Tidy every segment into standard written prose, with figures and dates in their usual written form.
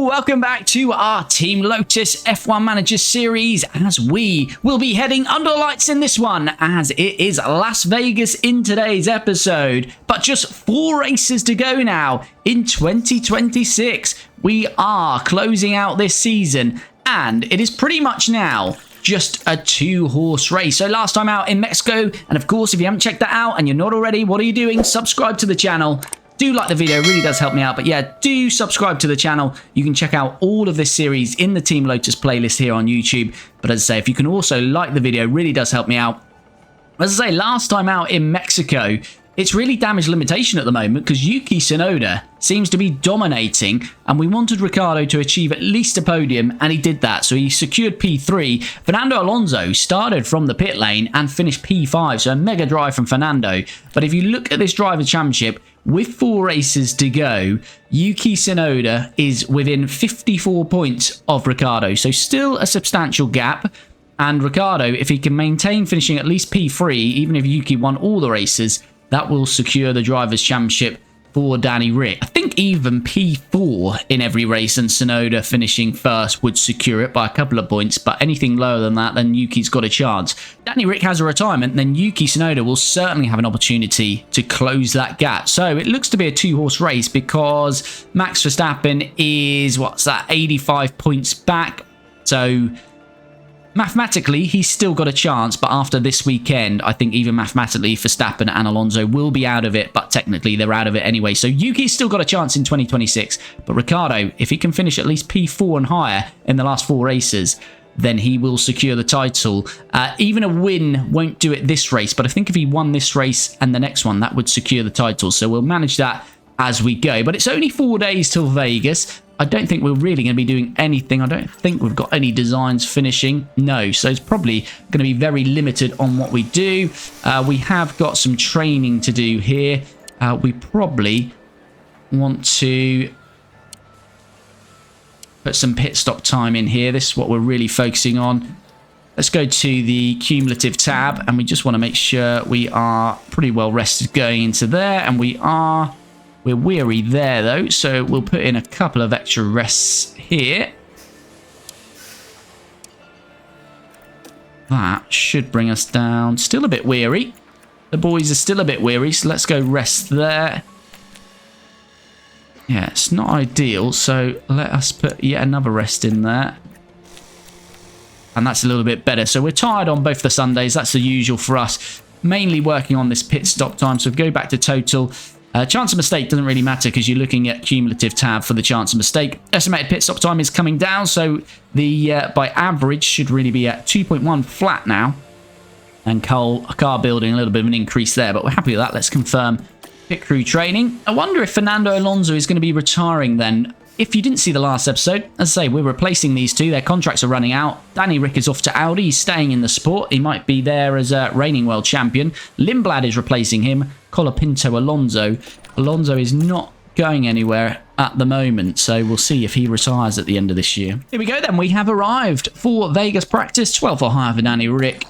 Hello, welcome back to our Team Lotus F1 Manager series, as we will be heading under the lights in this one, as it is Las Vegas in today's episode. But just 4 races to go now in 2026. We are closing out this season, and it is pretty much now just a 2-horse race. So last time out in Mexico, and of course, if you haven't checked that out and you're not already, what are you doing? Subscribe to the channel. Do like the video, it really does help me out. But yeah, do subscribe to the channel. You can check out all of this series in the Team Lotus playlist here on YouTube. But as I say, if you can also like the video, it really does help me out. As I say, last time out in Mexico, it's really damage limitation at the moment because Yuki Tsunoda seems to be dominating, and we wanted Ricciardo to achieve at least a podium, and he did that. So he secured P3. Fernando Alonso started from the pit lane and finished P5, so a mega drive from Fernando. But if you look at this Driver Championship, with 4 races to go, Yuki Tsunoda is within 54 points of Ricciardo, so still a substantial gap. And Ricciardo, if he can maintain finishing at least P3, even if Yuki won all the races, that will secure the Drivers' Championship for Danny Rick. I think even P4 in every race and Tsunoda finishing first would secure it by a couple of points, but anything lower than that, then Yuki's got a chance. Danny Rick has a retirement, then Yuki Tsunoda will certainly have an opportunity to close that gap. So it looks to be a 2-horse race because Max Verstappen is, 85 points back. So mathematically, he's still got a chance, but after this weekend, I think even mathematically, Verstappen and Alonso will be out of it, but technically they're out of it anyway. So Yuki's still got a chance in 2026, but Ricciardo, if he can finish at least P4 and higher in the last 4 races, then he will secure the title. Even a win won't do it this race, but I think if he won this race and the next one, that would secure the title. So we'll manage that as we go. But it's only 4 days till Vegas. I don't think we're really going to be doing anything. I don't think we've got any designs finishing. No, so it's probably going to be very limited on what we do. We have got some training to do here. We probably want to put some pit stop time in here. This is what we're really focusing on. Let's go to the cumulative tab, and we just want to make sure we are pretty well rested going into there, and we are. We're weary there, though, so we'll put in a couple of extra rests here. That should bring us down. Still a bit weary. The boys are still a bit weary, so let's go rest there. Yeah, it's not ideal, so let us put yet another rest in there. And that's a little bit better. So we're tired on both the Sundays. That's the usual for us. Mainly working on this pit stop time, so go back to total. Chance of mistake doesn't really matter because you're looking at cumulative tab for the chance of mistake. Estimated pit stop time is coming down, so the by average should really be at 2.1 flat now. And car building a little bit of an increase there, but we're happy with that. Let's confirm pit crew training. I wonder if Fernando Alonso is going to be retiring then. If you didn't see the last episode, as I say, we're replacing these two. Their contracts are running out. Danny Rick is off to Audi. He's staying in the sport. He might be there as a reigning world champion. Lindblad is replacing him. Colapinto Alonso. Alonso is not going anywhere at the moment, so we'll see if he retires at the end of this year. Here we go then. We have arrived for Vegas practice. 12 for hire for Danny Rick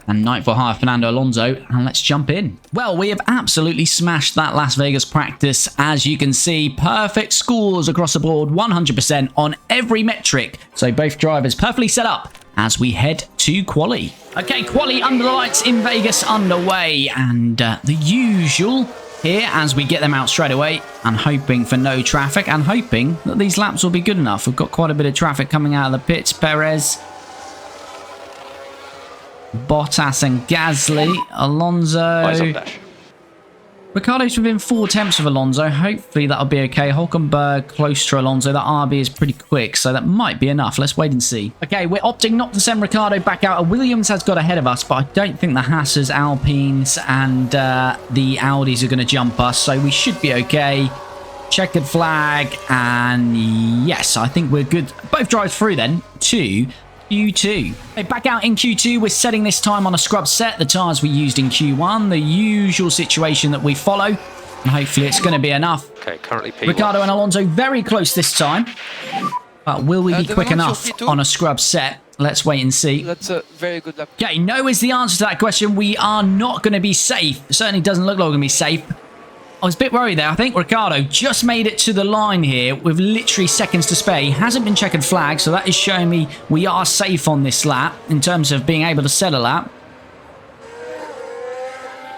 and 9 for hire Fernando Alonso, and let's jump in. Well, we have absolutely smashed that Las Vegas practice. As you can see, perfect scores across the board, 100% on every metric. So both drivers perfectly set up as we head to quali. Okay, quali under the lights in Vegas underway, and the usual here as we get them out straight away, and hoping for no traffic, and hoping that these laps will be good enough. We've got quite a bit of traffic coming out of the pits. Perez, Bottas and Gasly, Alonso. Ricciardo's within 4 tenths of Alonso. Hopefully that'll be okay. Hulkenberg close to Alonso. That RB is pretty quick, so that might be enough. Let's wait and see. Okay, we're opting not to send Ricciardo back out. Williams has got ahead of us, but I don't think the Haas's, Alpines, and the Audis are going to jump us, so we should be okay. Checkered flag, and yes, I think we're good. Both drives through then to Q2. Okay, back out in Q2, we're setting this time on a scrub set, the tyres we used in Q1, the usual situation that we follow, and hopefully it's going to be enough. Okay, currently P1. Ricciardo and Alonso very close this time, but will we be quick enough on a scrub set? Let's wait and see. That's a very good lap. Okay, no is the answer to that question. We are not going to be safe. It certainly doesn't look like we're going to be safe. I was a bit worried there. I think Ricciardo just made it to the line here with literally seconds to spare. He hasn't been checkered flag, so that is showing me we are safe on this lap in terms of being able to set a lap.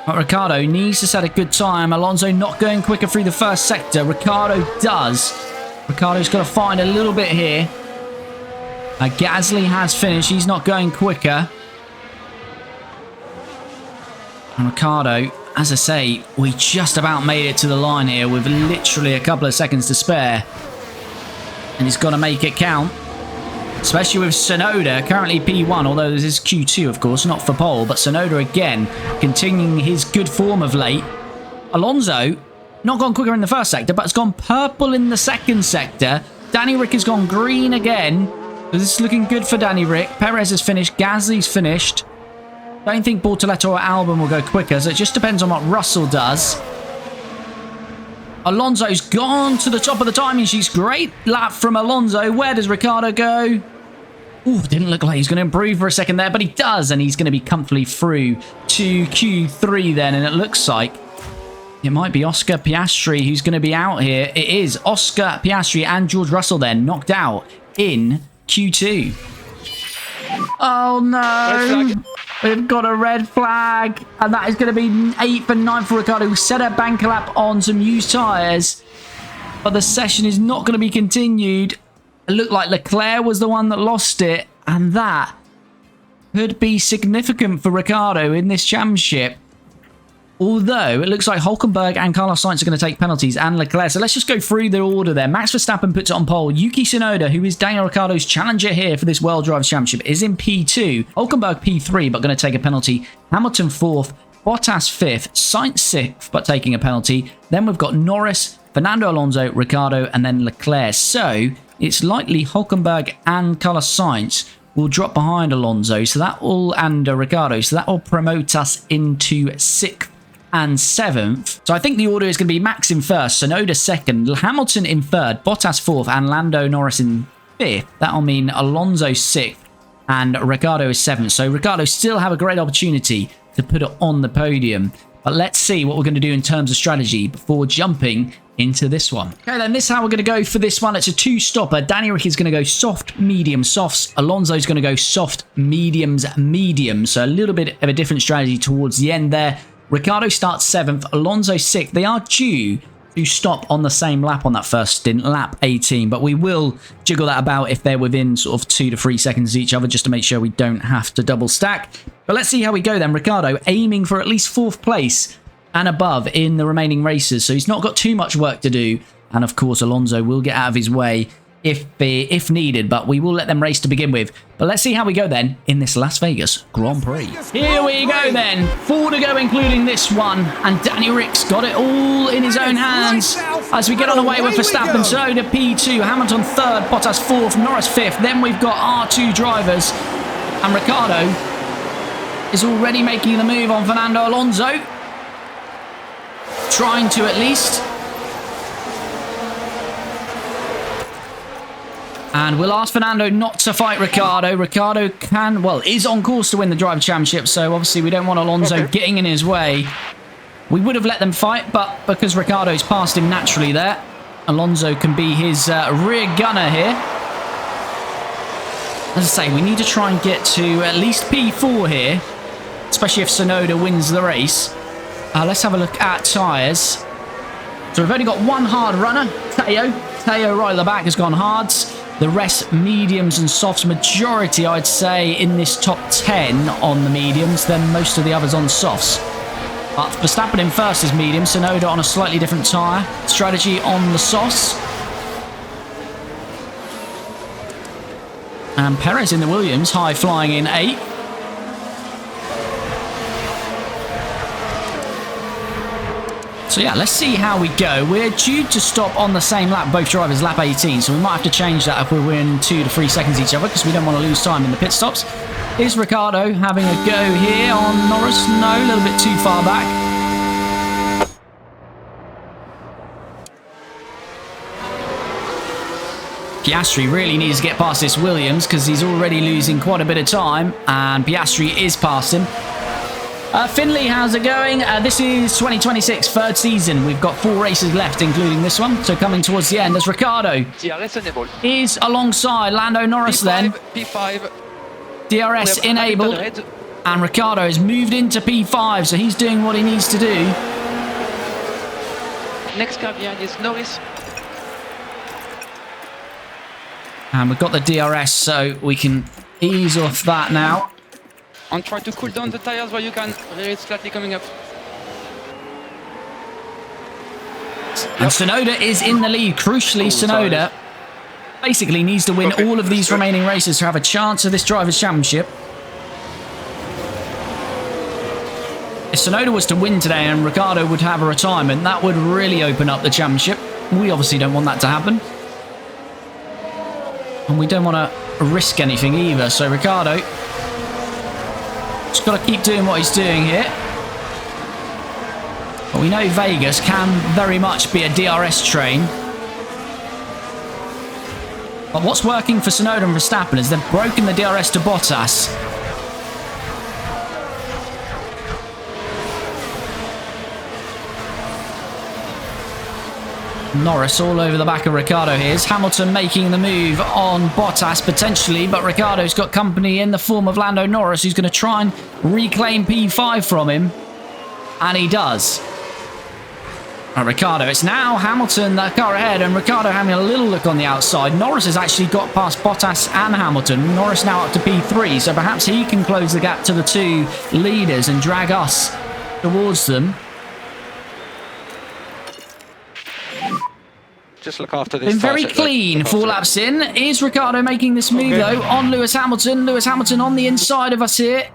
But Ricciardo needs to set a good time. Alonso not going quicker through the first sector. Ricciardo does. Ricciardo's got to find a little bit here. Gasly has finished. He's not going quicker. And Ricciardo, as I say, we just about made it to the line here with literally a couple of seconds to spare. And he's got to make it count. Especially with Tsunoda, currently P1, although this is Q2, of course, not for pole. But Tsunoda, again, continuing his good form of late. Alonso, not gone quicker in the first sector, but has gone purple in the second sector. Danny Rick has gone green again. So this is looking good for Danny Rick. Perez has finished. Gasly's finished. Don't think Bortoleto or Albon will go quicker, so it just depends on what Russell does. Alonso's gone to the top of the timing sheets. Great lap from Alonso. Where does Ricciardo go? Ooh, didn't look like he's going to improve for a second there, but he does, and he's going to be comfortably through to Q3 then, and it looks like it might be Oscar Piastri who's going to be out here. It is Oscar Piastri and George Russell then knocked out in Q2. Oh no! We've got a red flag, and that is going to be 8th and 9th for Ricciardo, who set a banker lap on some used tyres. But the session is not going to be continued. It looked like Leclerc was the one that lost it, and that could be significant for Ricciardo in this championship. Although, it looks like Hülkenberg and Carlos Sainz are going to take penalties, and Leclerc. So let's just go through the order there. Max Verstappen puts it on pole. Yuki Tsunoda, who is Daniel Ricciardo's challenger here for this World Drivers' Championship, is in P2. Hülkenberg P3, but going to take a penalty. Hamilton 4th. Bottas 5th. Sainz 6th, but taking a penalty. Then we've got Norris, Fernando Alonso, Ricciardo, and then Leclerc. So, it's likely Hülkenberg and Carlos Sainz will drop behind Alonso. So that will, and Ricciardo. So that will promote us into 6th and 7th. So I think the order is going to be Max in first, Tsunoda 2nd, Hamilton in 3rd, Bottas 4th, and Lando Norris in 5th. That'll mean Alonso 6th and Ricciardo is 7th. So Ricciardo still have a great opportunity to put it on the podium. But let's see what we're going to do in terms of strategy before jumping into this one. Okay, then this is how we're going to go for this one. It's a two-stopper. Danny Rick is going to go soft, medium, softs. Alonso's going to go soft, mediums, medium. So a little bit of a different strategy towards the end there. Ricciardo starts 7th, Alonso 6th. They are due to stop on the same lap on that first stint, lap 18. But we will jiggle that about if they're within sort of 2 to 3 seconds of each other, just to make sure we don't have to double stack. But let's see how we go then. Ricciardo aiming for at least 4th place and above in the remaining races. So he's not got too much work to do. And of course, Alonso will get out of his way if needed, but we will let them race to begin with. But let's see how we go then in this Las Vegas Grand Prix. Here we go then, 4 to go including this one, and Danny Rick's got it all in his own hands as we get on the way with Verstappen, Tsunoda P2, Hamilton 3rd, Bottas 4th, Norris 5th. Then we've got our 2 drivers, and Ricciardo is already making the move on Fernando Alonso, trying to at least. And we'll ask Fernando not to fight Ricciardo. Ricciardo can, well, is on course to win the Driver Championship, so obviously we don't want Alonso getting in his way. We would have let them fight, but because Ricciardo's passed him naturally there, Alonso can be his rear gunner here. As I say, we need to try and get to at least P4 here, especially if Tsunoda wins the race. Let's have a look at tyres. So we've only got one hard runner, Teo. Teo right at the back has gone hards. The rest mediums and softs, majority I'd say in this top 10 on the mediums, then most of the others on softs. But Verstappen in first is medium, Tsunoda on a slightly different tyre strategy on the softs. And Perez in the Williams, high flying in 8th. So yeah, let's see how we go. We're due to stop on the same lap, both drivers, lap 18. So we might have to change that if we're within 2 to 3 seconds each other, because we don't want to lose time in the pit stops. Is Ricciardo having a go here on Norris? No, a little bit too far back. Piastri really needs to get past this Williams because he's already losing quite a bit of time. And Piastri is past him. Finley, how's it going? This is 2026, third season. We've got 4 races left, including this one. So coming towards the end as Ricciardo is alongside Lando Norris P5, then. P5. DRS enabled. And Ricciardo has moved into P5, so he's doing what he needs to do. Next car behind is Norris. And we've got the DRS, so we can ease off that now. And try to cool down the tires where you can. It's slightly coming up. And Tsunoda is in the lead. Crucially, Tsunoda basically needs to win all of these remaining races to have a chance of this Drivers' Championship. If Tsunoda was to win today and Ricciardo would have a retirement, that would really open up the championship. We obviously don't want that to happen. And we don't want to risk anything either. So Ricciardo just got to keep doing what he's doing here. But we know Vegas can very much be a DRS train. But what's working for Tsunoda and Verstappen is they've broken the DRS to Bottas. Norris all over the back of Ricciardo here. Is Hamilton making the move on Bottas potentially, but Ricciardo's got company in the form of Lando Norris, who's going to try and reclaim P5 from him. And he does. Right, Ricciardo, it's now Hamilton, that car ahead, and Ricciardo having a little look on the outside. Norris has actually got past Bottas and Hamilton. Norris now up to P3, so perhaps he can close the gap to the 2 leaders and drag us towards them. Just look after this. Been very clean 4 laps in. Is Ricciardo making this move though on Lewis Hamilton? Lewis Hamilton on the inside of us here.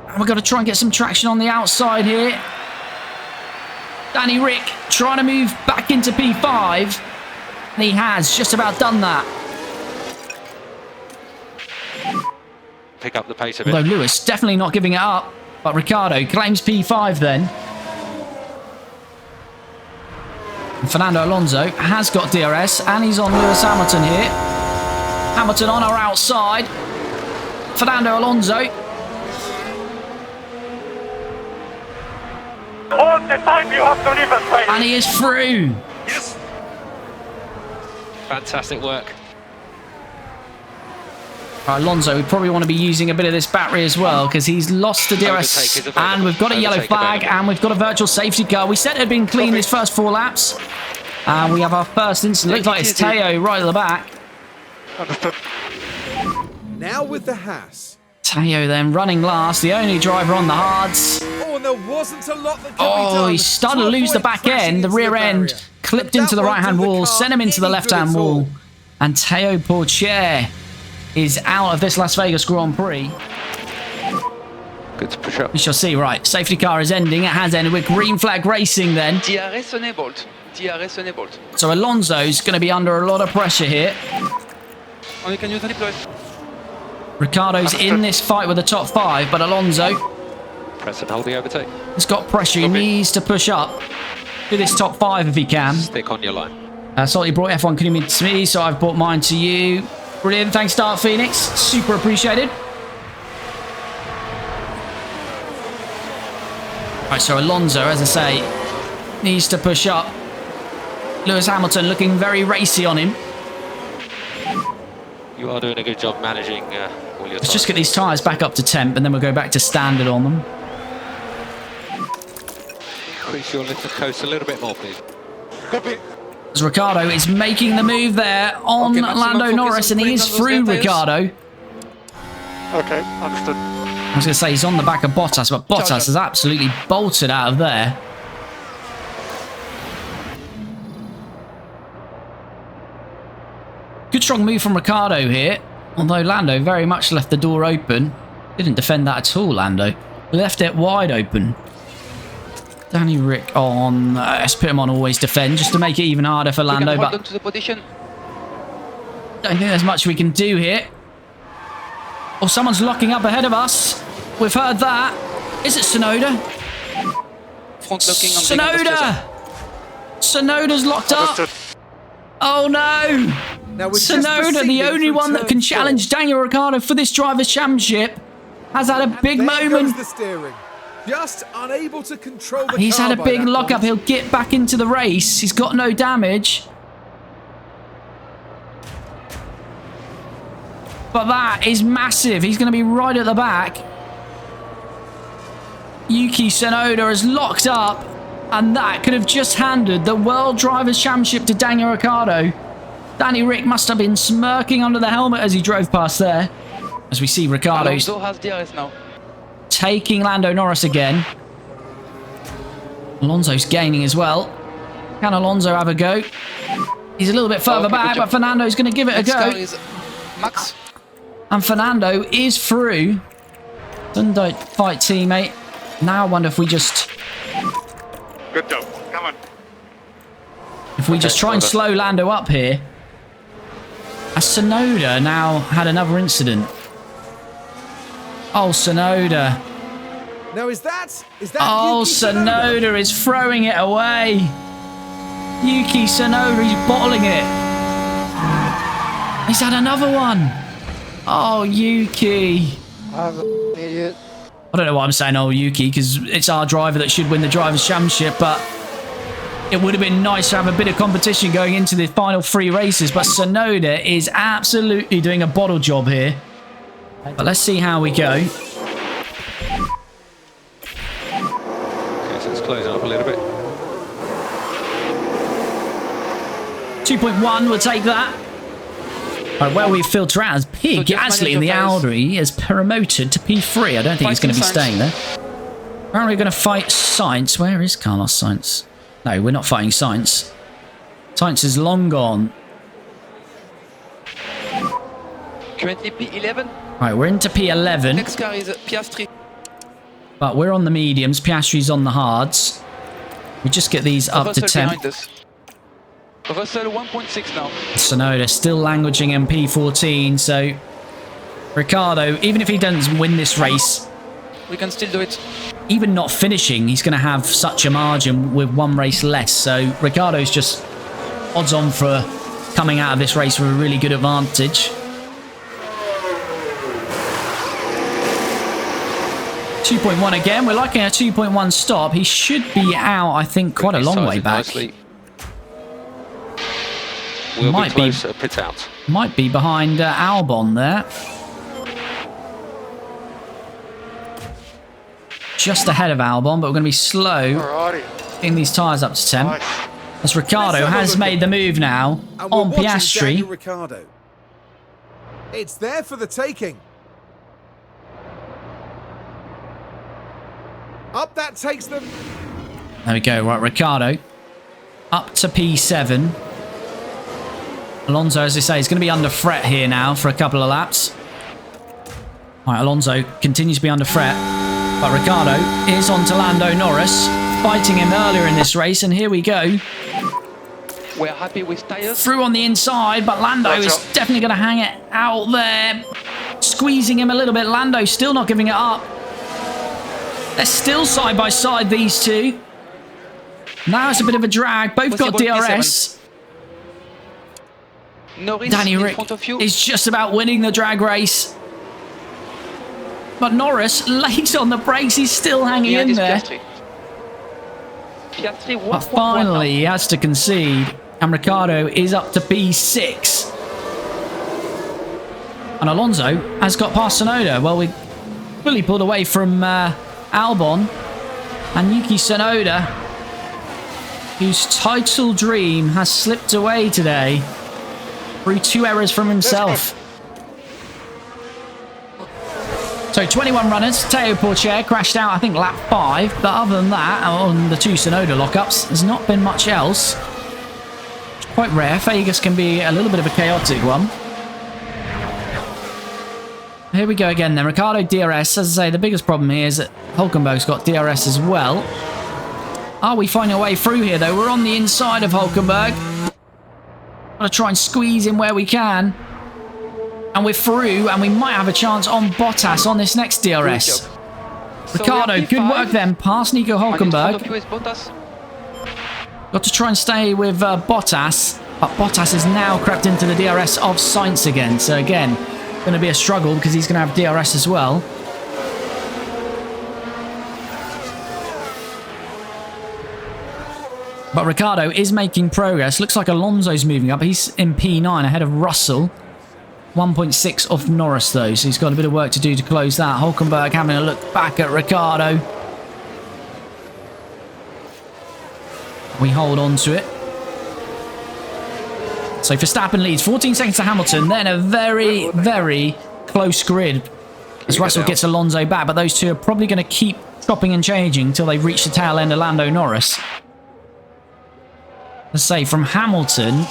And we've got to try and get some traction on the outside here. Danny Rick trying to move back into P5. And he has just about done that. Pick up the pace of it. Although Lewis definitely not giving it up. But Ricciardo claims P5 then. Fernando Alonso has got DRS and he's on Lewis Hamilton here. Hamilton on our outside. Fernando Alonso. All the time you have to leave us, baby. And he is through. Yes. Fantastic work. Right, Alonso, we probably want to be using a bit of this battery as well because he's lost the DRS. And we've got a yellow flag and we've got a virtual safety car. We said it had been clean his first 4 laps. And we have our first incident. Looks like it's Teo right at the back. Now with the Haas. Teo then running last, the only driver on the hards. Oh, and there wasn't a lot that could be done. He started to lose the back end. The rear end clipped into the right-hand wall, sent him into the left-hand wall. And Teo Pourchaire is out of this Las Vegas Grand Prix. Good to push up. We shall see. Right, safety car is ending. It has ended with green flag racing then. DRS enabled. DRS enabled. So Alonso's going to be under a lot of pressure here. Oh, you can use the deploy. Ricciardo's in this fight with the top 5, but Alonso Press and hold the overtake. has got pressure. He needs to push up to this top 5 if he can. Stick on your line. Salty brought F1 community to me, so I've brought mine to you. Brilliant. Thanks, Dark Phoenix. Super appreciated. Right, so Alonso, as I say, needs to push up. Lewis Hamilton looking very racy on him. You are doing a good job managing all your Let's just get these tyres back up to temp, and then we'll go back to standard on them. Increase your lift and coast a little bit more, please. Copy. As Ricciardo is making the move there on Lando Norris, and he is through Ricciardo. Okay, understood. I was going to say he's on the back of Bottas, but Bottas has absolutely bolted out of there. Good strong move from Ricciardo here, although Lando very much left the door open. Didn't defend that at all, Lando. Left it wide open. Danny Rick on, let's put him on always defend, just to make it even harder for Lando, but to the position. don't think there's much we can do here. Oh, someone's locking up ahead of us. We've heard that. Is it Tsunoda? Front looking on Tsunoda! Tsunoda's locked up. Understood. Oh no! Now we're just Tsunoda, the proceeding only through one that turn can 4. challenge Daniel Ricciardo for this Drivers' Championship, has had a big There goes moment. the steering. Just unable to control the He's car had a by big that lockup. point. He'll get back into the race. He's got no damage. But that is massive. He's going to be right at the back. Yuki Tsunoda is locked up. And that could have just handed the World Drivers' Championship to Daniel Ricciardo. Danny Rick must have been smirking under the helmet as he drove past there. As we see Ricciardo's Alonso has DRS now. taking Lando Norris again. Alonso's gaining as well. Can Alonso have a go? He's a little bit further back, but Fernando's going to give it a Next car go. is Max. And Fernando is through. Don't fight, teammate. Now I wonder if we just... Good job. Come on. If we just try and slow Lando up here. As Tsunoda now had another incident. Oh, Tsunoda. Now is that Oh, Yuki Tsunoda? Tsunoda is throwing it away. Yuki Tsunoda, he's bottling it. He's had another one. Oh, Yuki. I'm an idiot. I don't know what I'm saying, oh, Yuki, because it's our driver that should win the Drivers' Championship, but it would have been nice to have a bit of competition going into the final 3 races, but Tsunoda is absolutely doing a bottle job here. But let's see how we go. Okay, so it's closing up a little bit. 2.1, we'll take that. Right, well, we filter out as Pig So just Gasly in manage the your pace. Audi is promoted to P3. I don't think he's going to be Fighting staying there. Aren't we going to fight Sainz? Where is Carlos Sainz? No, we're not fighting Sainz. Sainz is long gone. Currently P11. Right, we're into P11, Next car is Piastri. but we're on the mediums. Piastri's on the hards. We just get these up to Russell 10. behind us. Russell 1.6 now. Tsunoda still languishing in P14, so Ricciardo, even if he doesn't win this race, We can still do it. even not finishing, he's going to have such a margin with 1 race less. So Ricciardo's just odds on for coming out of this race with a really good advantage. 2.1 again. We're liking a 2.1 stop. He should be out, I think, quite a long way back. Nicely. We'll Might be be- close, pit out. Might be behind Albon there. Just ahead of Albon, but we're going to be slow Alrighty. getting these tyres up to 10. Nice. As Ricciardo Let's have a has look made the move now And we're on watching Piastri. Daniel Ricciardo. It's there for the taking. Up that takes them. There we go. Right, Ricciardo up to P7. Alonso, as I say, is going to be under threat here now for a couple of laps. Right, Alonso continues to be under threat. But Ricciardo is on to Lando Norris, fighting him earlier in this race. And here we go. We're happy with tires. Through on the inside, but Lando is definitely going to hang it out there. Squeezing him a little bit. Lando still not giving it up. They're still side by side, these two. Now it's a bit of a drag. Both got Possible DRS. Norris Danny in Rick front of you. is just about winning the drag race. But Norris, late on the brakes, he's still hanging Behind in is there. Piastri. Piastri But finally, he has to concede. And Ricciardo is up to P6. And Alonso has got past Tsunoda. Well, we fully pulled away from Albon. And Yuki Tsunoda, whose title dream has slipped away today through 2 errors from himself. So 21 runners. Teo Porcher crashed out, I think, lap 5. But other than that, on the 2 Tsunoda lockups, there's not been much else. It's quite rare. Vegas can be a little bit of a chaotic one. Here we go again then. Ricciardo DRS. As I say, the biggest problem here is that Hulkenberg's got DRS as well. Are we finding a way through here, though? We're on the inside of Hulkenberg. Gotta try and squeeze in where we can. And we're through, and we might have a chance on Bottas on this next DRS. Ricciardo, good work then. Past Nico Hulkenberg. Got to try and stay with Bottas. But Bottas has now crept into the DRS of Sainz again. So again, going to be a struggle because he's going to have DRS as well. But Ricciardo is making progress. Looks like Alonso's moving up. He's in P9 ahead of Russell. 1.6 off Norris though, so he's got a bit of work to do to close that. Hulkenberg having a look back at Ricciardo. We hold on to it. So Verstappen leads 14 seconds to Hamilton, then a very, very close grid as Russell gets Alonso back, but those two are probably going to keep chopping and changing until they reach the tail end of Lando Norris. Let's say from Hamilton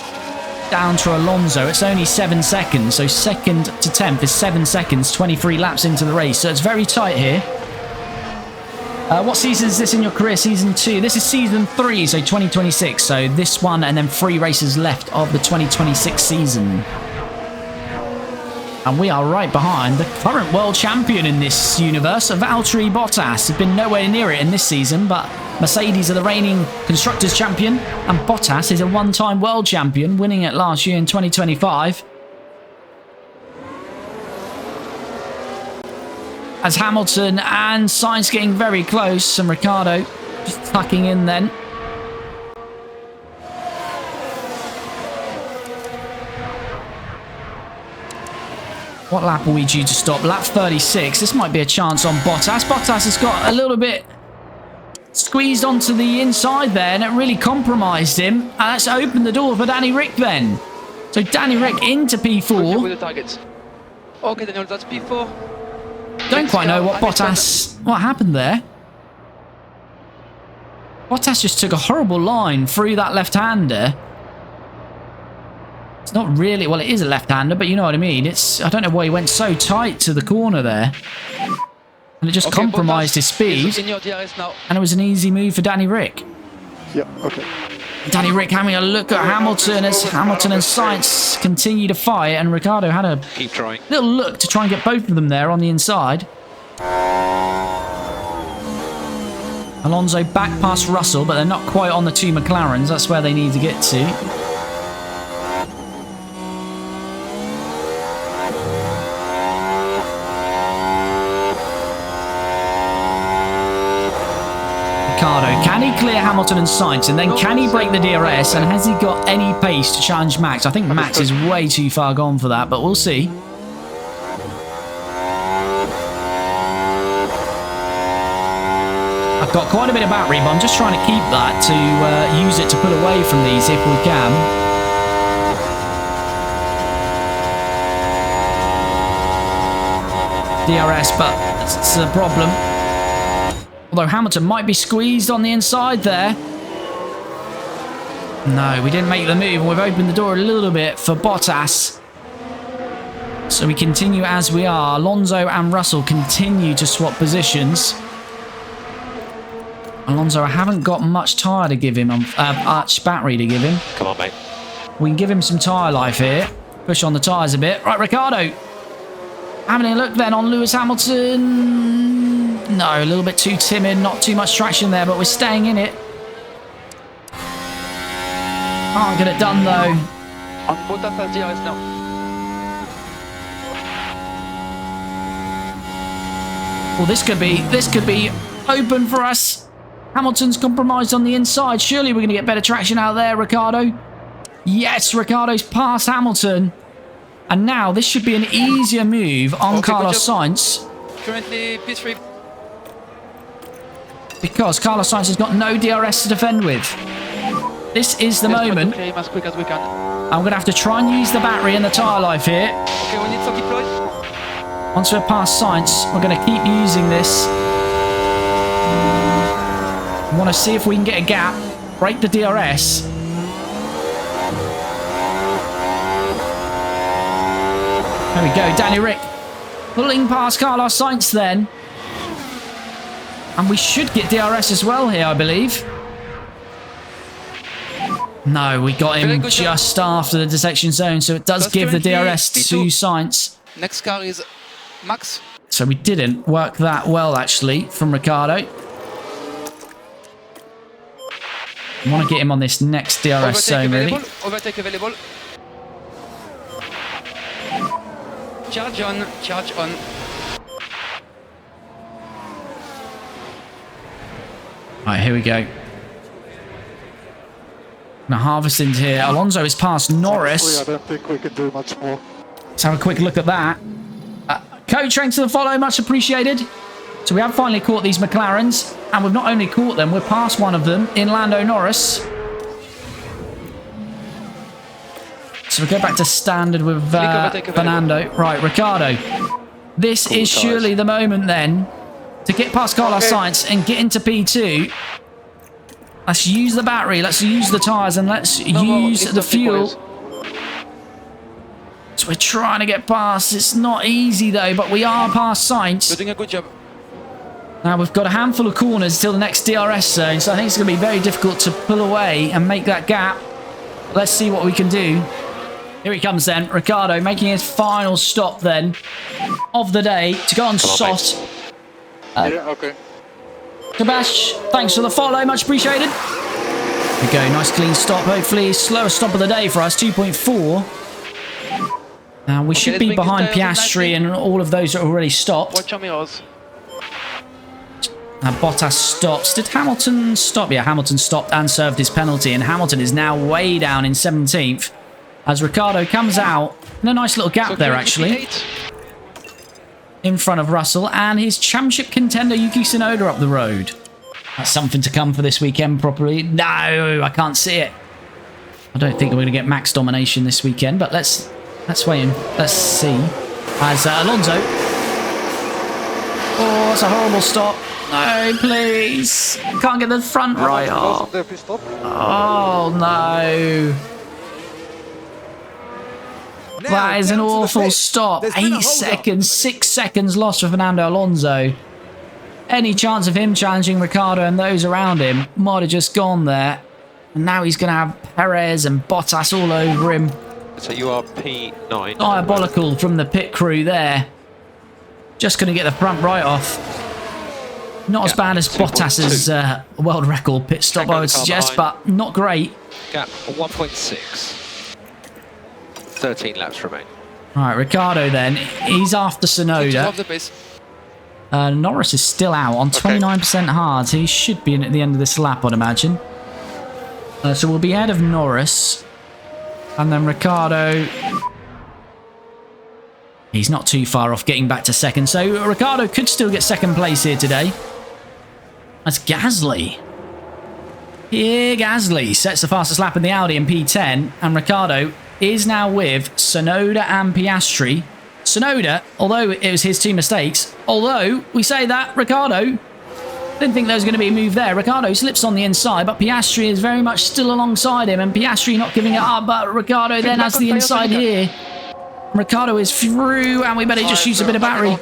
down to Alonso, it's only 7 seconds, so second to 10th is 7 seconds, 23 laps into the race, so it's very tight here. What season is this in your career? Season 2. This is season 3, so 2026. So this one and then 3 races left of the 2026 season. And we are right behind the current world champion in this universe, Valtteri Bottas. Has been nowhere near it in this season, but Mercedes are the reigning Constructors champion, and Bottas is a one-time world champion, winning it last year in 2025. As Hamilton and Sainz getting very close, and Ricciardo just tucking in then. What lap are we due to stop? Lap 36. This might be a chance on Bottas. Bottas has got a little bit squeezed onto the inside there, and it really compromised him. And that's opened the door for Danny Rick then. So Danny Rick into P4. With the targets. Okay, Daniel, that's P4. Don't quite know what what happened there. Bottas just took a horrible line through that left-hander. It's not really, well, it is a left-hander, but you know what I mean. I don't know why he went so tight to the corner there. And it just compromised his speed. In your DRS now. And it was an easy move for Danny Rick. Yep, okay. Danny Rick having a look at Hamilton as Hamilton and Sainz continue to fight, and Ricciardo had a little look to try and get both of them there on the inside. Alonso back past Russell, but they're not quite on the 2 McLarens. That's where they need to get to. Can he clear Hamilton and Sainz, and then can he break the DRS, and has he got any pace to challenge Max? I think Max is way too far gone for that, but we'll see. I've got quite a bit of battery, but I'm just trying to keep that to use it to pull away from these if we can. DRS, but it's a problem. Although Hamilton might be squeezed on the inside there. No, we didn't make the move, and we've opened the door a little bit for Bottas. So we continue as we are. Alonso and Russell continue to swap positions. Alonso, I haven't got much tyre to give him, much battery to give him. Come on, mate. We can give him some tyre life here. Push on the tyres a bit. Right, Ricciardo. Having a look then on Lewis Hamilton. No, a little bit too timid, not too much traction there, but we're staying in it. Can't get it done though. On Bottas has DRS now. Well, this could be open for us. Hamilton's compromised on the inside. Surely we're going to get better traction out there, Ricciardo. Yes, Ricciardo's past Hamilton. And now this should be an easier move on Carlos Sainz. Currently P3. Because Carlos Sainz has got no DRS to defend with. This is the moment. Clear him as quick as we can. I'm going to have to try and use the battery and the tyre life here. Okay, we need to deploy. Once we're past Sainz, we're going to keep using this. I want to see if we can get a gap, break the DRS. There we go, Danny Rick pulling past Carlos Sainz then. And we should get DRS as well here, I believe. No, we got him just after the detection zone, so it does give the DRS to Sainz. Next car is Max. So we didn't work that well, actually, from Ricciardo. I want to get him on this next DRS zone, really. Overtake available. Charge on, charge on. Right, here we go. Now harvest into here. Alonso is past Norris. I don't think we can do much more. Let's have a quick look at that. Co-train to the follow, much appreciated. So we have finally caught these McLarens, and we've not only caught them, we're past one of them in Lando Norris. So we go back to standard with Fernando. Right, Ricciardo. This is surely the moment then to get past Carlos Sainz and get into P2. Let's use the battery, let's use the tyres, and let's use the fuel. So we're trying to get past. It's not easy though, but we are past Sainz. You're doing a good job. Now we've got a handful of corners till the next DRS zone, so I think it's going to be very difficult to pull away and make that gap. Let's see what we can do. Here he comes then, Ricciardo making his final stop then of the day to go on soft. Yeah, okay. Kabash, thanks for the follow, much appreciated. There we go, nice clean stop, hopefully slowest stop of the day for us, 2.4. Now we should be behind Piastri and all of those are already stopped. Watch on yours. Bottas stops. Did Hamilton stop? Yeah, Hamilton stopped and served his penalty, and Hamilton is now way down in 17th as Ricciardo comes out in a nice little gap there actually in front of Russell and his championship contender Yuki Tsunoda up the road. That's something to come for this weekend probably. No, I can't see it. I don't think we're going to get max domination this weekend, but let's wait and let's see. As Alonso. Oh, that's a horrible stop. No, please. Can't get the front right off. Oh, no. That is an awful stop. 8 seconds, 6 seconds lost for Fernando Alonso. Any chance of him challenging Ricciardo and those around him might have just gone there. And now he's going to have Perez and Bottas all over him. So you are P9. Diabolical from the pit crew there. Just going to get the front right off. Not as bad as Bottas's world record pit stop, I would suggest, but not great. Gap 1.6. 13 laps remain. Right, Ricciardo then. He's after Tsunoda. Norris is still out on 29% hard. He should be in at the end of this lap, I'd imagine. So we'll be ahead of Norris. And then Ricciardo... He's not too far off getting back to second. So Ricciardo could still get second place here today. That's Gasly. Here Gasly sets the fastest lap in the Audi in P10. And Ricciardo is now with Tsunoda and Piastri. Tsunoda, although it was his two mistakes, although we say that, Ricciardo didn't think there was going to be a move there. Ricciardo slips on the inside, but Piastri is very much still alongside him, and Piastri not giving it up, but Ricciardo then has the inside here. Ricciardo is through, and we better just use a bit of battery.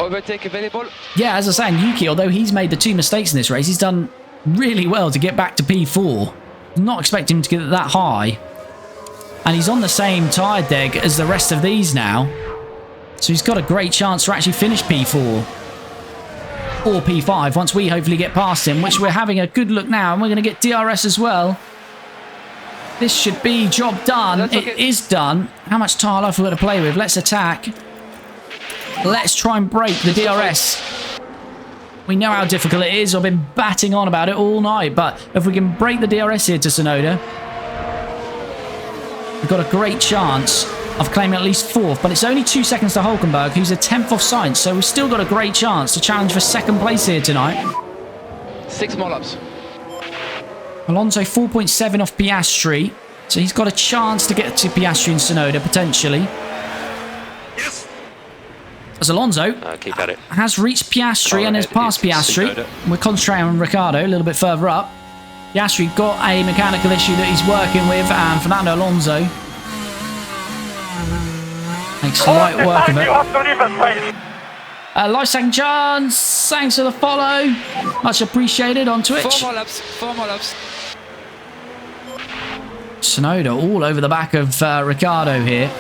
Overtake available. Yeah, as I was saying, Yuki, although he's made the two mistakes in this race, he's done really well to get back to P4. Not expecting him to get that high. And he's on the same tyre deg as the rest of these now. So he's got a great chance to actually finish P4. Or P5 once we hopefully get past him, which we're having a good look now. And we're going to get DRS as well. This should be job done. It is done. How much tyre life we've got to play with? Let's attack. Let's try and break the DRS. We know how difficult it is. I've been batting on about it all night. But if we can break the DRS here to Tsunoda, we've got a great chance of claiming at least fourth. But it's only 2 seconds to Hülkenberg, who's a 10th off Sainz. So we've still got a great chance to challenge for second place here tonight. 6 more laps. Alonso 4.7 off Piastri. So he's got a chance to get to Piastri and Tsunoda, potentially. As Alonso Keep at it. has reached Piastri and has passed Piastri. We're concentrating on Ricciardo a little bit further up. Piastri got a mechanical issue that he's working with, and Fernando Alonso makes light work of it. Life second chance. Thanks for the follow. Much appreciated on Twitch. 4 more laps. 4 more laps. Tsunoda all over the back of Ricciardo here.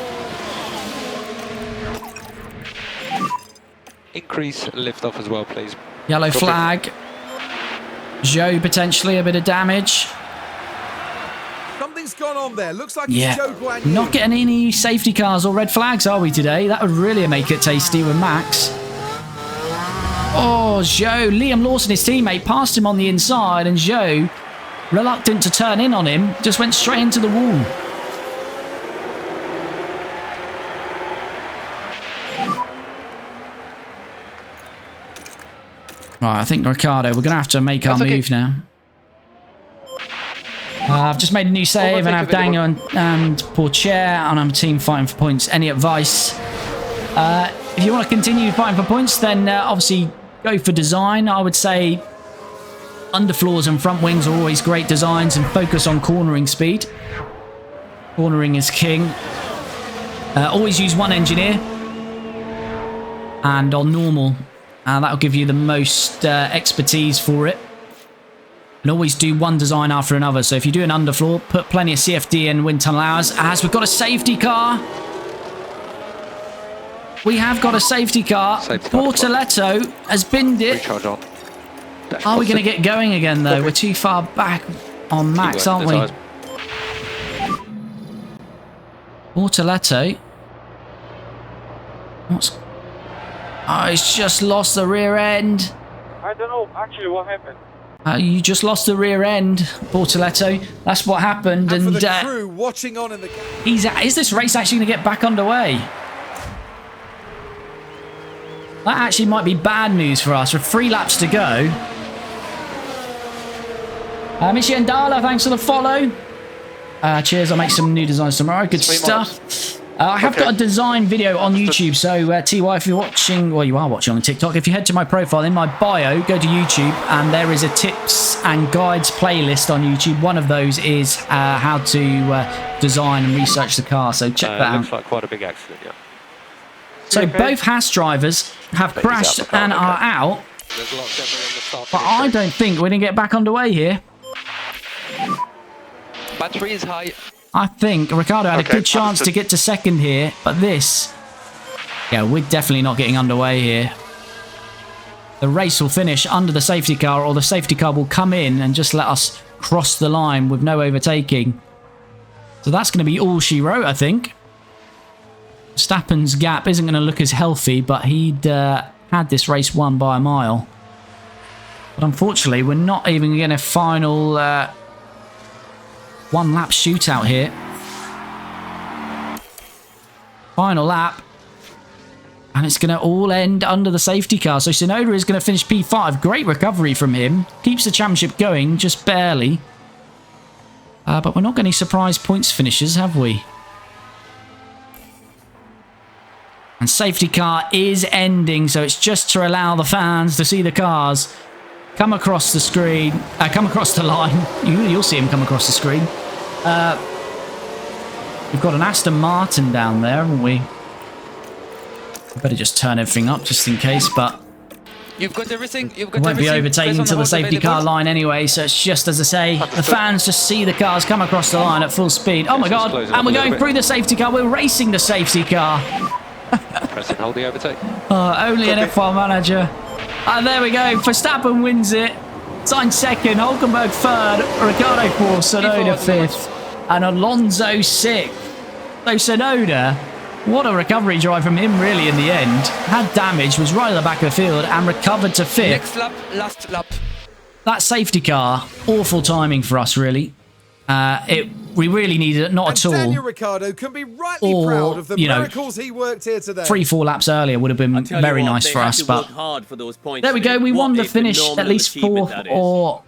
Increase lift off as well, please. Yellow flag. Zhou potentially a bit of damage. Something's gone on there. Looks like Yeah, it's Zhou Guanyu. not getting any safety cars or red flags, are we today? That would really make it tasty with Max. Oh, Zhou, Liam Lawson, his teammate, passed him on the inside, and Zhou, reluctant to turn in on him, just went straight into the wall. Right, I think Ricciardo, we're going to have to make our move now. I've just made a new save, and I have Daniel and Porcher, and I'm a team fighting for points. Any advice? If you want to continue fighting for points, then obviously go for design. I would say underfloors and front wings are always great designs, and focus on cornering speed. Cornering is king. Always use one engineer, and on normal, that'll give you the most expertise for it. And always do one design after another. So if you do an underfloor, put plenty of CFD and wind tunnel hours. As we've got a safety car. We have got a safety car. Bortoletto has binned it. Recharge on. Are we going to get going again, though? We're too far back on Max, aren't we? Bortoletto. What's... Oh, he's just lost the rear end. I don't know actually what happened. You just lost the rear end, Bortoletto. That's what happened. And for the crew watching on in the is this race actually going to get back underway? That actually might be bad news for us. With 3 laps to go. Michi Ndala, thanks for the follow. Cheers, I'll make some new designs tomorrow. Good stuff. I have got a design video on YouTube, so TY, if you're watching, well, you are watching on TikTok, if you head to my profile, in my bio, go to YouTube, and there is a tips and guides playlist on YouTube. One of those is how to design and research the car, so check that out. Looks like quite a big accident, yeah. So both Haas drivers have crashed and are out, There's a lot of debris on the start. but I don't think we're going to get back underway here. Battery is high. I think Ricciardo had a good chance to get to second here, but this... Yeah, we're definitely not getting underway here. The race will finish under the safety car, or the safety car will come in and just let us cross the line with no overtaking. So that's going to be all she wrote, I think. Verstappen's gap isn't going to look as healthy, but he'd had this race won by a mile. But unfortunately, we're not even getting a final... one-lap shootout here. Final lap. And it's going to all end under the safety car. So Tsunoda is going to finish P5. Great recovery from him. Keeps the championship going, just barely. But we're not getting any surprise points finishes, have we? And safety car is ending. So it's just to allow the fans to see the cars come across the screen. Come across the line. You'll see him come across the screen. We've got an Aston Martin down there, haven't we? We better just turn everything up just in case, but You've got everything. You've we got won't be everything. overtaking Based to on the what's safety car available. line anyway, so it's just as I say, the fans just see the cars come across the line at full speed. Oh my god, and we're going through the safety car, we're racing the safety car. Press and hold the overtake. Only an F1 manager. And there we go, Verstappen wins it. Sainz second, Hulkenberg third, Ricciardo fourth, Tsunoda fifth, and Alonso sixth. So Tsunoda, what a recovery drive from him really in the end. Had damage, was right at the back of the field and recovered to fifth. Next lap, last lap. That safety car, awful timing for us really. We really needed it, not at all. Daniel Ricciardo can be rightly Or, proud of the you know, miracles he worked here today. 3-4 laps earlier would have been very nice for us, but there we go. We won the finish at least fourth, or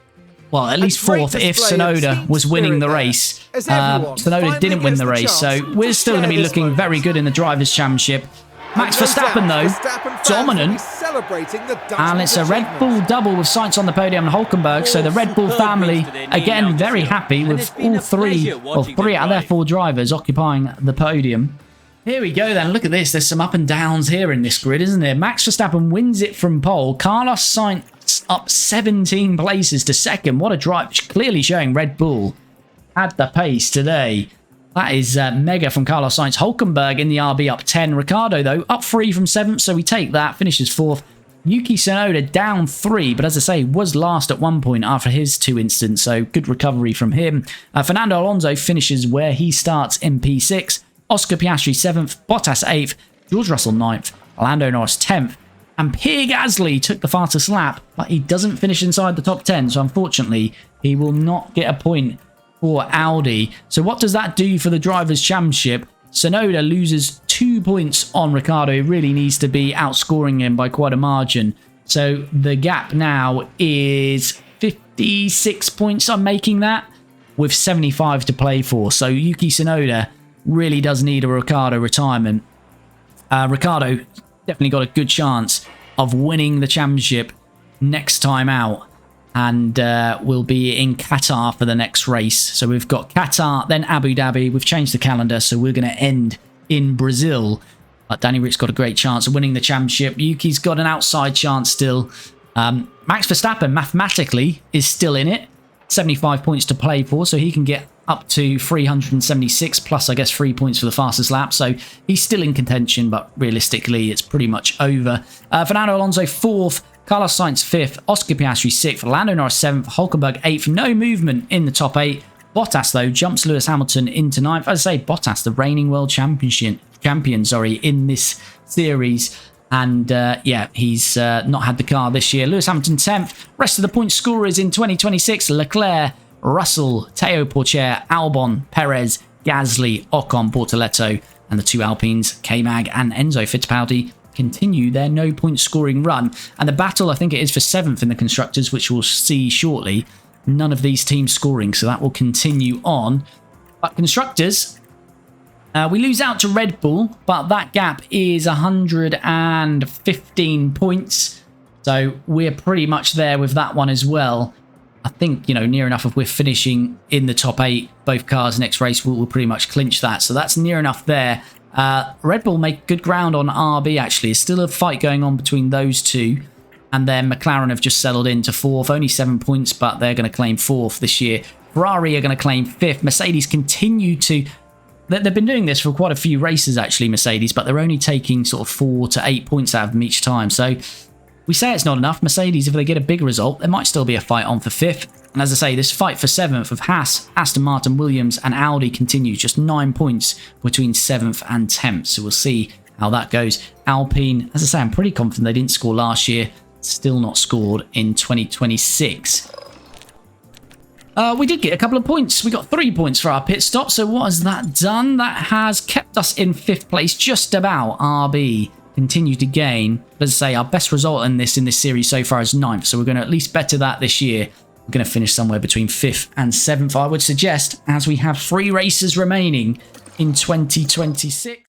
well, at least fourth if Tsunoda was winning the race. Tsunoda didn't win the race, so we're still going to be looking very good in the Drivers' Championship. Max Verstappen, though, dominant. And it's a Red Bull double with Sainz on the podium and Hulkenberg. So the Red Bull family, again, very happy with all three out of their 4 drivers occupying the podium. Here we go then. Look at this. There's some up and downs here in this grid, isn't there? Max Verstappen wins it from pole. Carlos Sainz up 17 places to second. What a drive. Clearly showing Red Bull had the pace today. That is mega from Carlos Sainz. Hulkenberg in the RB up 10. Ricciardo, though, up 3 from 7th, so we take that. Finishes 4th. Yuki Tsunoda down 3, but as I say, was last at one point after his 2 instants, so good recovery from him. Fernando Alonso finishes where he starts in P6. Oscar Piastri 7th. Bottas 8th. George Russell 9th. Lando Norris 10th. And Pierre Gasly took the fastest lap, but he doesn't finish inside the top 10. So unfortunately, he will not get a point for Audi. So what does that do for the Drivers' Championship? Tsunoda loses 2 points on Ricciardo. He really needs to be outscoring him by quite a margin. So the gap now is 56 points. I'm making that with 75 to play for. So Yuki Tsunoda really does need a Ricciardo retirement. Ricciardo definitely got a good chance of winning the championship next time out, and will be in Qatar for the next race. So we've got Qatar, then Abu Dhabi. We've changed the calendar, so we're going to end in Brazil. But Danny Rick's got a great chance of winning the championship. Yuki's got an outside chance still. Max Verstappen mathematically is still in it. 75 points to play for, so he can get up to 376 plus, I guess, 3 points for the fastest lap. So he's still in contention, but realistically, it's pretty much over. Fernando Alonso 4th, Carlos Sainz 5th, Oscar Piastri 6th, Lando Norris 7th, Hulkenberg 8th. No movement in the top 8. Bottas, though, jumps Lewis Hamilton into 9th. As I say, Bottas, the reigning world champion, in this series. And yeah, he's not had the car this year. Lewis Hamilton 10th. Rest of the point scorers in 2026, Leclerc, Russell, Teo Pourchaire, Albon, Perez, Gasly, Ocon, Bortoletto, and the 2 Alpines, K-Mag and Enzo Fittipaldi, continue their no-point scoring run. And the battle, I think it is for 7th in the Constructors, which we'll see shortly. None of these teams scoring, so that will continue on. But Constructors, we lose out to Red Bull, but that gap is 115 points. So we're pretty much there with that one as well. I think, you know, near enough if we're finishing in the top 8, both cars next race will pretty much clinch that. So that's near enough there. Red Bull make good ground on RB, actually. There's still a fight going on between those two. And then McLaren have just settled into 4th. Only 7 points, but they're going to claim 4th this year. Ferrari are going to claim 5th. Mercedes continue to... They've been doing this for quite a few races, actually, Mercedes, but they're only taking sort of 4 to 8 points out of them each time. So we say it's not enough. Mercedes, if they get a big result, there might still be a fight on for 5th. And as I say, this fight for 7th of Haas, Aston Martin, Williams and Audi continues. Just 9 points between 7th and 10th. So we'll see how that goes. Alpine, as I say, I'm pretty confident they didn't score last year. Still not scored in 2026. We did get a couple of points. We got 3 points for our pit stop. So what has that done? That has kept us in 5th place, just about. RB continue to gain. But as I say, our best result in this series so far is 9th. So we're going to at least better that this year. We're going to finish somewhere between 5th and 7th, I would suggest, as we have 3 races remaining in 2026.